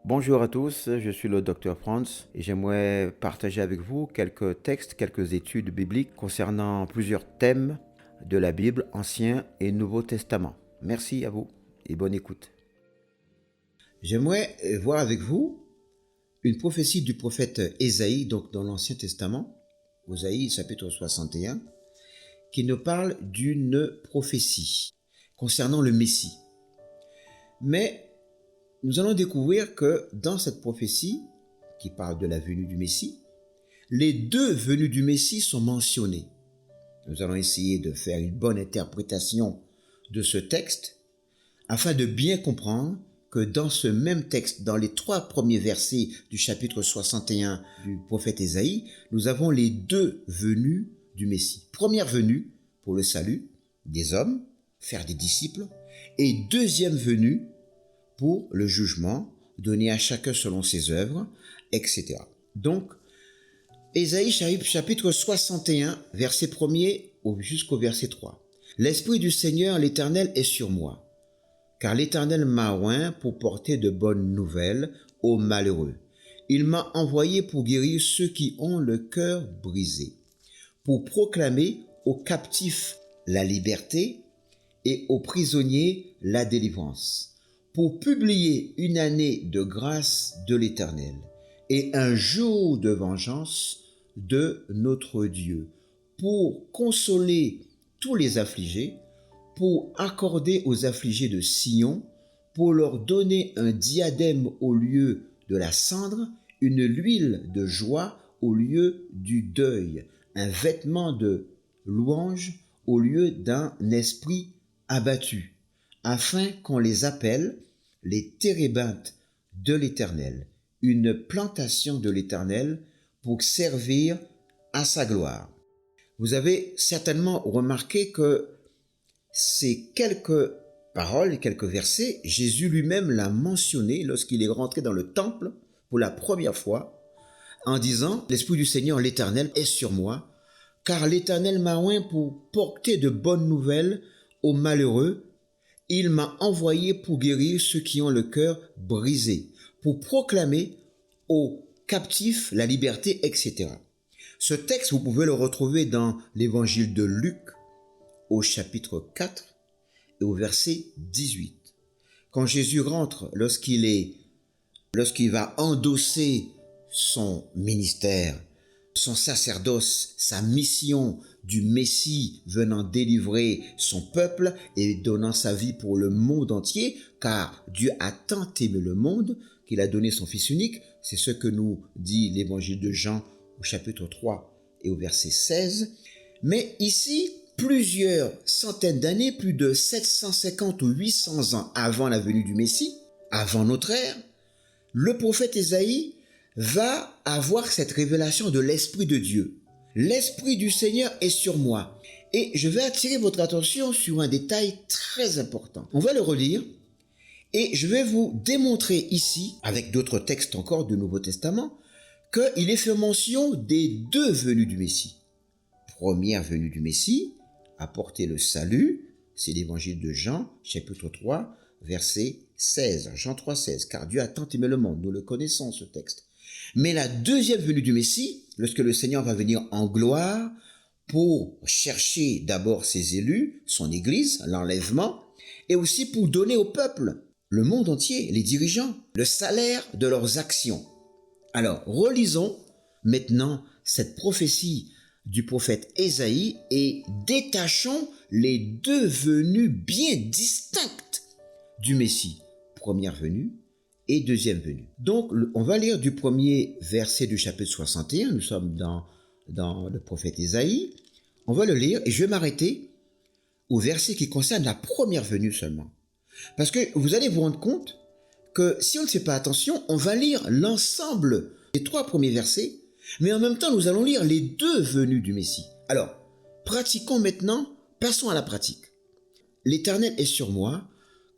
Bonjour à tous, je suis le docteur Franz et j'aimerais partager avec vous quelques textes, quelques études bibliques concernant plusieurs thèmes de la Bible, Ancien et Nouveau Testament. Merci à vous et bonne écoute. J'aimerais voir avec vous une prophétie du prophète Ésaïe, donc dans l'Ancien Testament, Ésaïe chapitre 61, qui nous parle d'une prophétie concernant le Messie. Mais nous allons découvrir que dans cette prophétie, qui parle de la venue du Messie, les deux venues du Messie sont mentionnées. Nous allons essayer de faire une bonne interprétation de ce texte afin de bien comprendre que dans ce même texte, dans les 3 premiers versets du chapitre 61 du prophète Ésaïe, nous avons les deux venues du Messie. Première venue pour le salut des hommes, faire des disciples, et deuxième venue pour le jugement, donné à chacun selon ses œuvres, etc. Donc, Ésaïe chapitre 61, verset 1er jusqu'au verset 3. L'Esprit du Seigneur l'Éternel est sur moi, car l'Éternel m'a oint pour porter de bonnes nouvelles aux malheureux. Il m'a envoyé pour guérir ceux qui ont le cœur brisé, pour proclamer aux captifs la liberté et aux prisonniers la délivrance, pour publier une année de grâce de l'Éternel et un jour de vengeance de notre Dieu, pour consoler tous les affligés, pour accorder aux affligés de Sion, pour leur donner un diadème au lieu de la cendre, une huile de joie au lieu du deuil, un vêtement de louange au lieu d'un esprit abattu, afin qu'on les appelle les térébintes de l'Éternel, une plantation de l'Éternel pour servir à sa gloire. Vous avez certainement remarqué que ces quelques paroles, quelques versets, Jésus lui-même l'a mentionné lorsqu'il est rentré dans le temple pour la première fois, en disant « L'Esprit du Seigneur, l'Éternel, est sur moi, car l'Éternel m'a oint pour porter de bonnes nouvelles aux malheureux. Il m'a envoyé pour guérir ceux qui ont le cœur brisé, pour proclamer aux captifs la liberté, etc. » Ce texte, vous pouvez le retrouver dans l'évangile de Luc, au chapitre 4 et au verset 18. Quand Jésus rentre, lorsqu'il va endosser son ministère, son sacerdoce, sa mission du Messie venant délivrer son peuple et donnant sa vie pour le monde entier, car Dieu a tant aimé le monde qu'il a donné son Fils unique. C'est ce que nous dit l'évangile de Jean au chapitre 3 et au verset 16. Mais ici, plusieurs centaines d'années, plus de 750 ou 800 ans avant la venue du Messie, avant notre ère, le prophète Ésaïe va avoir cette révélation de l'Esprit de Dieu. L'Esprit du Seigneur est sur moi. Et je vais attirer votre attention sur un détail très important. On va le relire et je vais vous démontrer ici, avec d'autres textes encore du Nouveau Testament, qu'il est fait mention des deux venues du Messie. Première venue du Messie, apporter le salut, c'est l'évangile de Jean, chapitre 3, verset 16. Jean 3, 16. Car Dieu a tant aimé le monde, nous le connaissons ce texte. Mais la deuxième venue du Messie, lorsque le Seigneur va venir en gloire pour chercher d'abord ses élus, son Église, l'enlèvement, et aussi pour donner au peuple, le monde entier, les dirigeants, le salaire de leurs actions. Alors, relisons maintenant cette prophétie du prophète Ésaïe et détachons les deux venues bien distinctes du Messie. Première venue et deuxième venue. Donc, on va lire du premier verset du chapitre 61. Nous sommes dans le prophète Ésaïe. On va le lire et je vais m'arrêter au verset qui concerne la première venue seulement. Parce que vous allez vous rendre compte que si on ne fait pas attention, on va lire l'ensemble des 3 premiers versets, mais en même temps, nous allons lire les deux venues du Messie. Alors, pratiquons maintenant, passons à la pratique. L'Éternel est sur moi,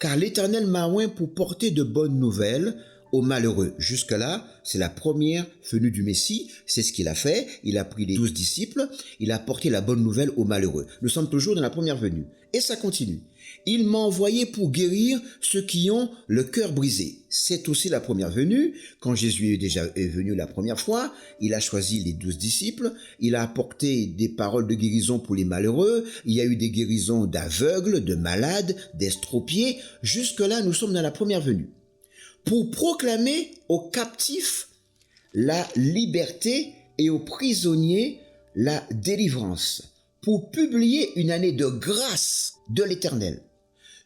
car l'Éternel m'a oint pour porter de bonnes nouvelles aux malheureux. Jusque-là, c'est la première venue du Messie, c'est ce qu'il a fait. Il a pris les 12 disciples, il a porté la bonne nouvelle aux malheureux. Nous sommes toujours dans la première venue. Et ça continue. Il m'a envoyé pour guérir ceux qui ont le cœur brisé. C'est aussi la première venue. Quand Jésus est venu la première fois, il a choisi les 12 disciples. Il a apporté des paroles de guérison pour les malheureux. Il y a eu des guérisons d'aveugles, de malades, d'estropiés. Jusque-là, nous sommes dans la première venue. Pour proclamer aux captifs la liberté et aux prisonniers la délivrance. Pour publier une année de grâce de l'Éternel.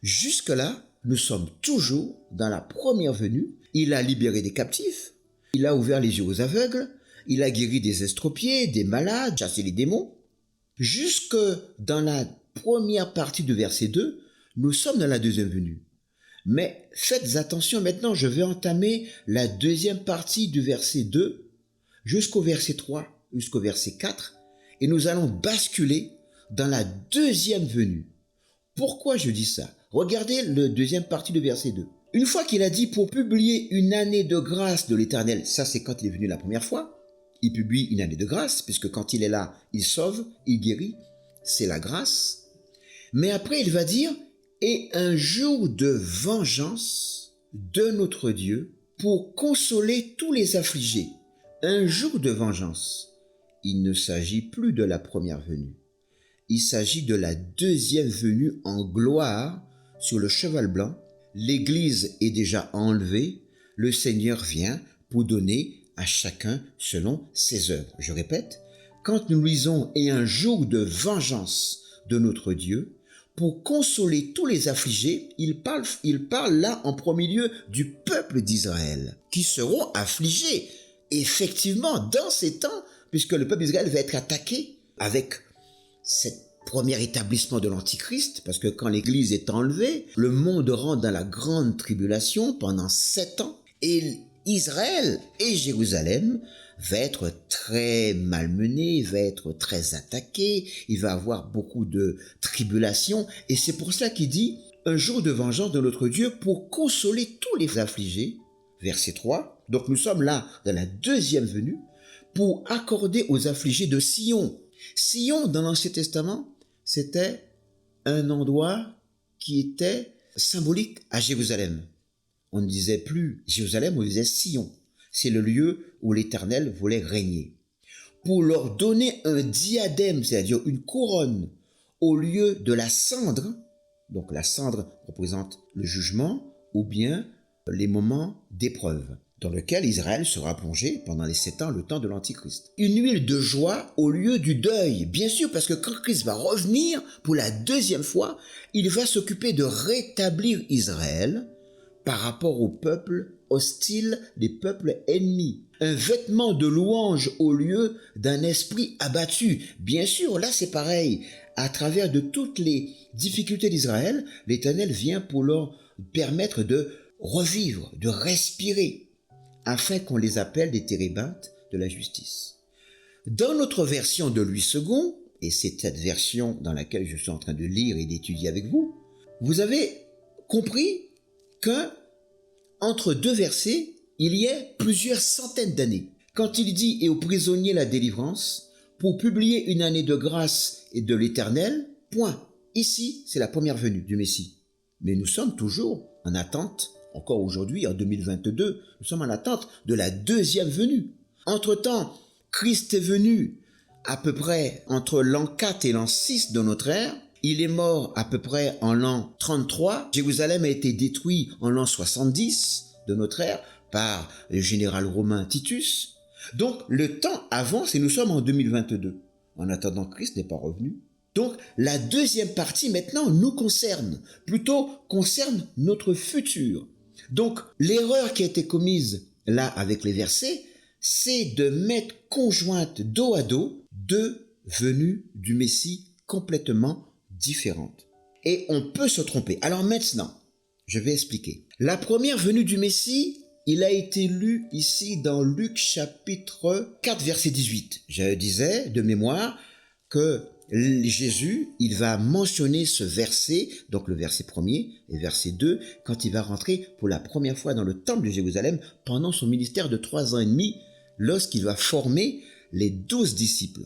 Jusque-là, nous sommes toujours dans la première venue. Il a libéré des captifs, il a ouvert les yeux aux aveugles, il a guéri des estropiés, des malades, chassé les démons. Jusque dans la première partie du verset 2, nous sommes dans la deuxième venue. Mais faites attention, maintenant je vais entamer la deuxième partie du verset 2 jusqu'au verset 3, jusqu'au verset 4, et nous allons basculer dans la deuxième venue. Pourquoi je dis ça? Regardez la deuxième partie du verset 2. Une fois qu'il a dit pour publier une année de grâce de l'Éternel, ça c'est quand il est venu la première fois, il publie une année de grâce, puisque quand il est là, il sauve, il guérit, c'est la grâce. Mais après il va dire, et un jour de vengeance de notre Dieu pour consoler tous les affligés. Un jour de vengeance. Il ne s'agit plus de la première venue. Il s'agit de la deuxième venue en gloire sur le cheval blanc. L'Église est déjà enlevée. Le Seigneur vient pour donner à chacun selon ses œuvres. Je répète, quand nous lisons « Et un jour de vengeance de notre Dieu », pour consoler tous les affligés, il parle là en premier lieu du peuple d'Israël, qui seront affligés, effectivement, dans ces temps, puisque le peuple d'Israël va être attaqué avec cet premier établissement de l'Antichrist, parce que quand l'Église est enlevée, le monde rentre dans la grande tribulation pendant 7 ans, et Israël et Jérusalem va être très malmené, va être très attaqué, il va avoir beaucoup de tribulations, et c'est pour cela qu'il dit « Un jour de vengeance de notre Dieu pour consoler tous les affligés », verset 3, donc nous sommes là dans la deuxième venue, pour accorder aux affligés de Sion. Sion, dans l'Ancien Testament, c'était un endroit qui était symbolique à Jérusalem. On ne disait plus Jérusalem, on disait Sion. C'est le lieu où l'Éternel voulait régner. Pour leur donner un diadème, c'est-à-dire une couronne, au lieu de la cendre, donc la cendre représente le jugement, ou bien les moments d'épreuve, dans lequel Israël sera plongé pendant les 7 ans, le temps de l'Antichrist. Une huile de joie au lieu du deuil, bien sûr, parce que quand Christ va revenir pour la deuxième fois, il va s'occuper de rétablir Israël par rapport au peuple hostile, des peuples ennemis. Un vêtement de louange au lieu d'un esprit abattu. Bien sûr, là c'est pareil. À travers de toutes les difficultés d'Israël, l'Éternel vient pour leur permettre de revivre, de respirer, afin qu'on les appelle des térébintes de la justice. Dans notre version de Louis II, et c'est cette version dans laquelle je suis en train de lire et d'étudier avec vous, vous avez compris qu'entre deux versets, il y a plusieurs centaines d'années. Quand il dit « Et aux prisonniers la délivrance », pour publier une année de grâce et de l'Éternel, point. Ici, c'est la première venue du Messie. Mais nous sommes toujours en attente, encore aujourd'hui, en 2022, nous sommes en attente de la deuxième venue. Entre-temps, Christ est venu à peu près entre l'an 4 et l'an 6 de notre ère. Il est mort à peu près en l'an 33. Jérusalem a été détruit en l'an 70 de notre ère par le général romain Titus. Donc le temps avance et nous sommes en 2022. En attendant, Christ n'est pas revenu. Donc la deuxième partie maintenant nous concerne, plutôt concerne notre futur. Donc l'erreur qui a été commise là avec les versets, c'est de mettre conjointe dos à dos deux venues du Messie complètement différentes. Et on peut se tromper. Alors maintenant, je vais expliquer. La première venue du Messie, il a été lu ici dans Luc chapitre 4 verset 18. Je disais de mémoire que Jésus, il va mentionner ce verset, donc le verset 1er et verset 2, quand il va rentrer pour la première fois dans le temple de Jérusalem pendant son ministère de 3 ans et demi, lorsqu'il va former les 12 disciples.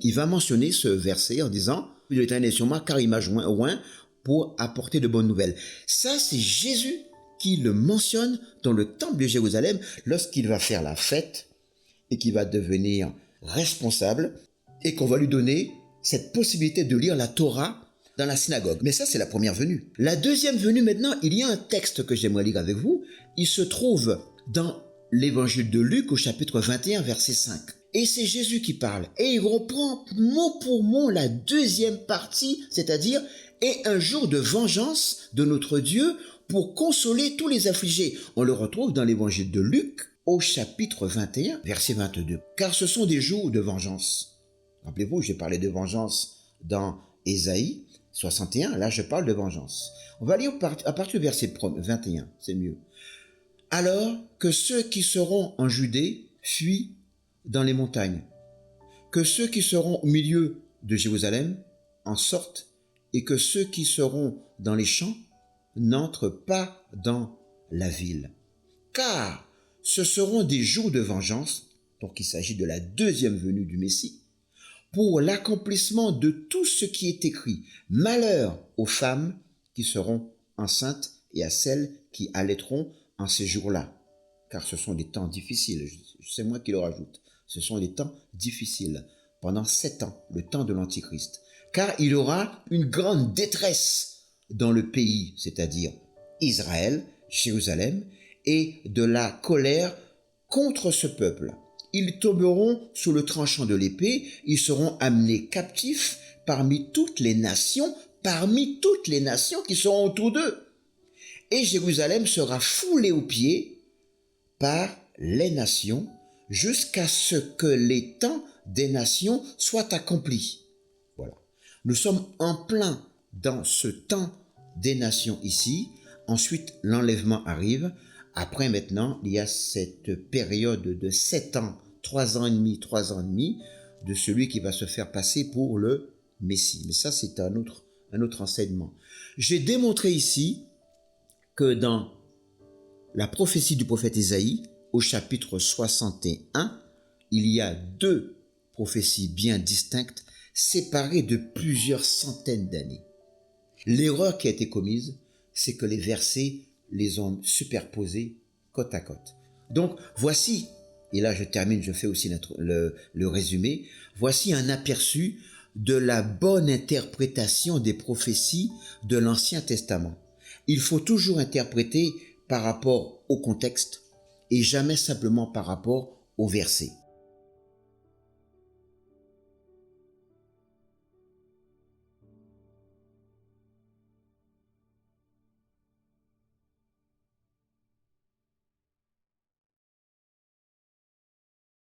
Il va mentionner ce verset en disant de l'Éternel est sur moi, car il m'a oint pour apporter de bonnes nouvelles. Ça, c'est Jésus qui le mentionne dans le temple de Jérusalem lorsqu'il va faire la fête et qu'il va devenir responsable et qu'on va lui donner cette possibilité de lire la Torah dans la synagogue. Mais ça, c'est la première venue. La deuxième venue, maintenant, il y a un texte que j'aimerais lire avec vous. Il se trouve dans l'évangile de Luc au chapitre 21, verset 5. Et c'est Jésus qui parle. Et il reprend mot pour mot la deuxième partie, c'est-à-dire « Et un jour de vengeance de notre Dieu pour consoler tous les affligés ». On le retrouve dans l'évangile de Luc au chapitre 21, verset 22. Car ce sont des jours de vengeance. Rappelez-vous, j'ai parlé de vengeance dans Ésaïe 61, là je parle de vengeance. On va lire à partir du verset 21, c'est mieux. Alors que ceux qui seront en Judée fuient dans les montagnes, que ceux qui seront au milieu de Jérusalem en sortent, et que ceux qui seront dans les champs n'entrent pas dans la ville. Car ce seront des jours de vengeance, donc il s'agit de la deuxième venue du Messie, pour l'accomplissement de tout ce qui est écrit. Malheur aux femmes qui seront enceintes et à celles qui allaiteront en ces jours-là, car ce sont des temps difficiles, c'est moi qui le rajoute, ce sont des temps difficiles, pendant 7 ans, le temps de l'Antichrist, car il y aura une grande détresse dans le pays, c'est-à-dire Israël, Jérusalem, et de la colère contre ce peuple. Ils tomberont sous le tranchant de l'épée, ils seront amenés captifs parmi toutes les nations qui seront autour d'eux. Et Jérusalem sera foulée aux pieds par les nations jusqu'à ce que les temps des nations soient accomplis. Voilà. Nous sommes en plein dans ce temps des nations ici. Ensuite, l'enlèvement arrive. Après, maintenant, il y a cette période de 7 ans, 3 ans et demi, de celui qui va se faire passer pour le Messie. Mais ça, c'est un autre enseignement. J'ai démontré ici que dans la prophétie du prophète Ésaïe, au chapitre 61, il y a 2 prophéties bien distinctes, séparées de plusieurs centaines d'années. L'erreur qui a été commise, c'est que les versets les ont superposés côte à côte. Donc, voici, et là je termine, je fais aussi le résumé, voici un aperçu de la bonne interprétation des prophéties de l'Ancien Testament. Il faut toujours interpréter par rapport au contexte et jamais simplement par rapport au verset.